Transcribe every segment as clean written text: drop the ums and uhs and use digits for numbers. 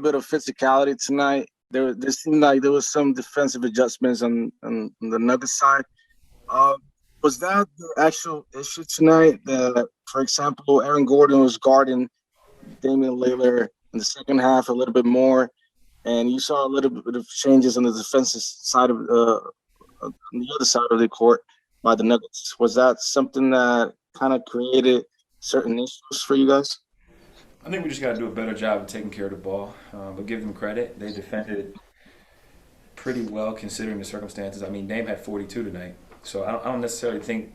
bit of physicality tonight. There seemed like there was some defensive adjustments on the Nuggets side. Uh, was that the actual issue tonight? That, for example, Aaron Gordon was guarding Damian Lillard in the second half a little bit more, and you saw a little bit of changes on the defensive side on the other side of the court by the Nuggets. Was that something that kind of created certain issues for you guys? I think we just got to do a better job of taking care of the ball, but give them credit. They defended pretty well considering the circumstances. I mean, Dame had 42 tonight, so I don't necessarily think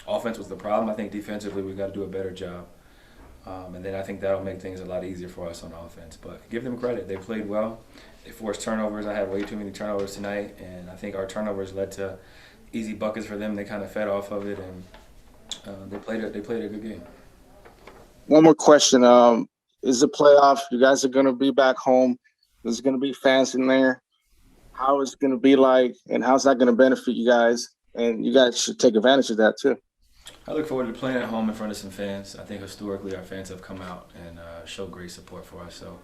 offense was the problem. I think defensively we got to do a better job, and then I think that'll make things a lot easier for us on offense. But give them credit; they played well. They forced turnovers. I had way too many turnovers tonight, and I think our turnovers led to easy buckets for them. They kind of fed off of it, and they played a good game. One more question. Is the playoff? You guys are going to be back home. There's going to be fans in there. How is it going to be like, and how's that going to benefit you guys? And you guys should take advantage of that too. I look forward to playing at home in front of some fans. I think historically our fans have come out and show great support for us. So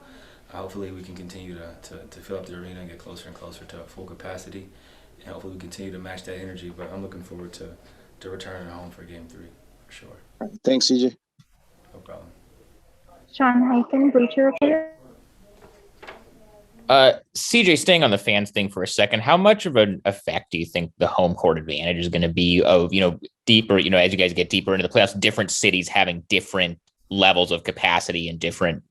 hopefully we can continue to fill up the arena and get closer and closer to full capacity. And hopefully we continue to match that energy. But I'm looking forward to returning home for Game 3 for sure. Thanks, CJ. No problem. Sean Hyken, Bleacher Report. CJ, staying on the fans thing for a second, how much of an effect do you think the home court advantage is going to be of, deeper, as you guys get deeper into the playoffs, different cities having different levels of capacity and different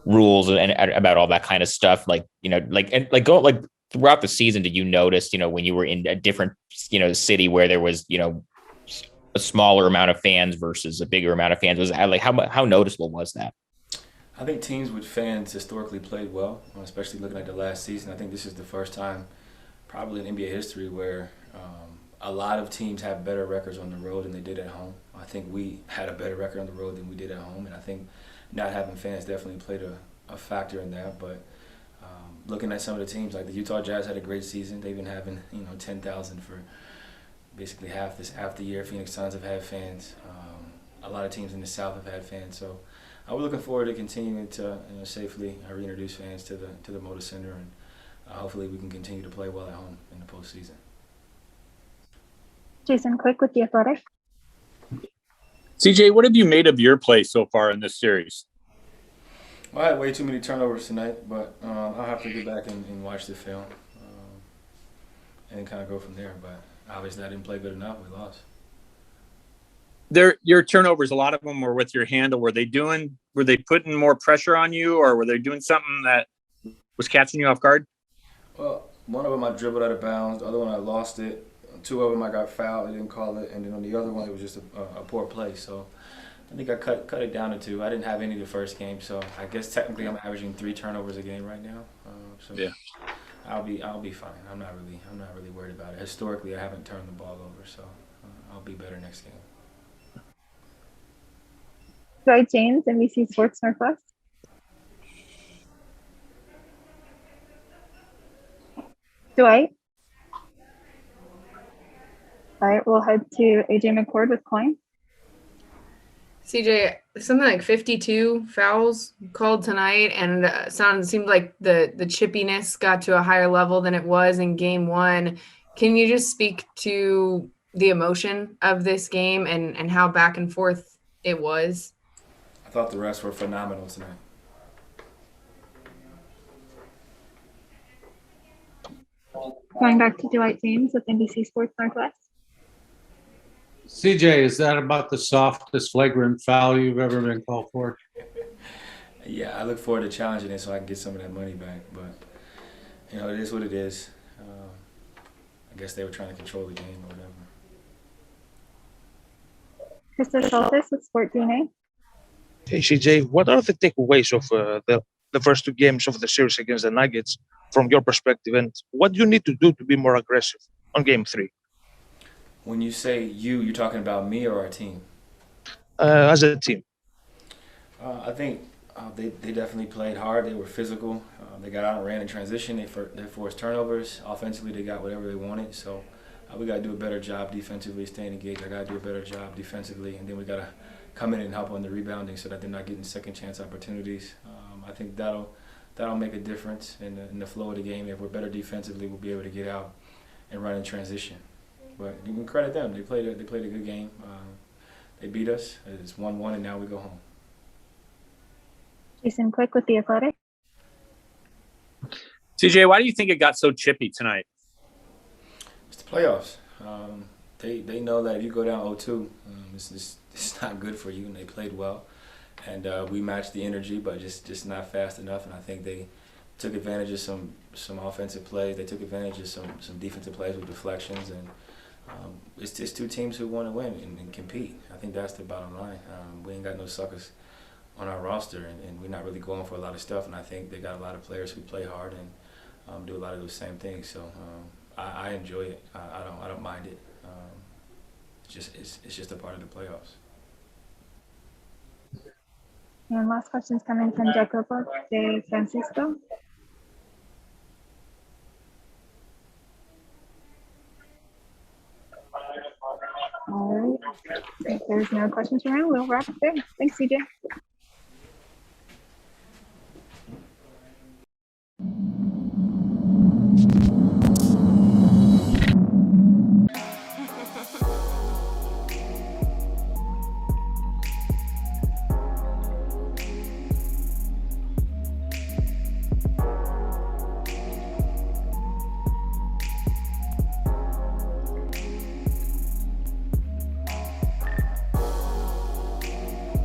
rules and about all that kind of stuff? Throughout the season, did you notice, when you were in a different, city where there was, a smaller amount of fans versus a bigger amount of fans? Was that, how noticeable was that? I think teams with fans historically played well, especially looking at the last season. I think this is the first time probably in NBA history where a lot of teams have better records on the road than they did at home. I think we had a better record on the road than we did at home, and I think not having fans definitely played a factor in that. But looking at some of the teams, like the Utah Jazz had a great season. They've been having 10,000 for basically half the year. Phoenix Suns have had fans. A lot of teams in the South have had fans. So we're looking forward to continuing to safely reintroduce fans to the Moda Center, and hopefully we can continue to play well at home in the postseason. Jason Quick with The Athletic. CJ, what have you made of your play so far in this series? Well, I had way too many turnovers tonight, but I'll have to get back and watch the film and kind of go from there. But obviously I didn't play good enough. We lost. Your turnovers, a lot of them were with your handle. Were they putting more pressure on you, or were they doing something that was catching you off guard? Well, one of them I dribbled out of bounds. The other one I lost it. Two of them I got fouled. They didn't call it. And then on the other one, it was just a poor play. So I think I cut it down to 2. I didn't have any the first game. So I guess technically I'm averaging 3 turnovers a game right now. Yeah. I'll be fine. I'm not really worried about it. Historically, I haven't turned the ball over. So I'll be better next game. Dwight James, NBC Sports Northwest. Dwight. All right, we'll head to AJ McCord with Coin. CJ, something like 52 fouls called tonight, and seemed like the chippiness got to a higher level than it was in Game 1. Can you just speak to the emotion of this game and how back and forth it was? I thought the refs were phenomenal tonight. Going back to Dwight James with NBC Sports Northwest. CJ, is that about the softest flagrant foul you've ever been called for? Yeah, I look forward to challenging it so I can get some of that money back. But, it is what it is. I guess they were trying to control the game or whatever. Krista Schultes with Sport DNA. Hey, CJ, what are the takeaways of the first 2 games of the series against the Nuggets from your perspective, and what do you need to do to be more aggressive on Game 3? When you say you're talking about me or our team? As a team. I think they definitely played hard. They were physical. They got out and ran in transition. They forced turnovers. Offensively, they got whatever they wanted. So we got to do a better job defensively, staying engaged. I got to do a better job defensively, and then we got to come in and help on the rebounding so that they're not getting second chance opportunities. I think that'll that'll make a difference in the flow of the game. If we're better defensively, we'll be able to get out and run in transition. But you can credit them. They played a good game. They beat us. It's 1-1, and now we go home. Jason Quick with The Athletic. CJ, why do you think it got so chippy tonight? It's the playoffs. They know that if you go down 0-2, it's not good for you, and they played well. And we matched the energy, but just not fast enough. And I think they took advantage of some offensive plays. They took advantage of some defensive plays with deflections. And it's just two teams who want to win and compete. I think that's the bottom line. We ain't got no suckers on our roster, and we're not really going for a lot of stuff. And I think they got a lot of players who play hard and do a lot of those same things. So I enjoy it. I don't mind it. It's just a part of the playoffs. And last question is coming from Jacopo de Francisco. All right. If there's no questions from him, we'll wrap up there. Thanks, CJ.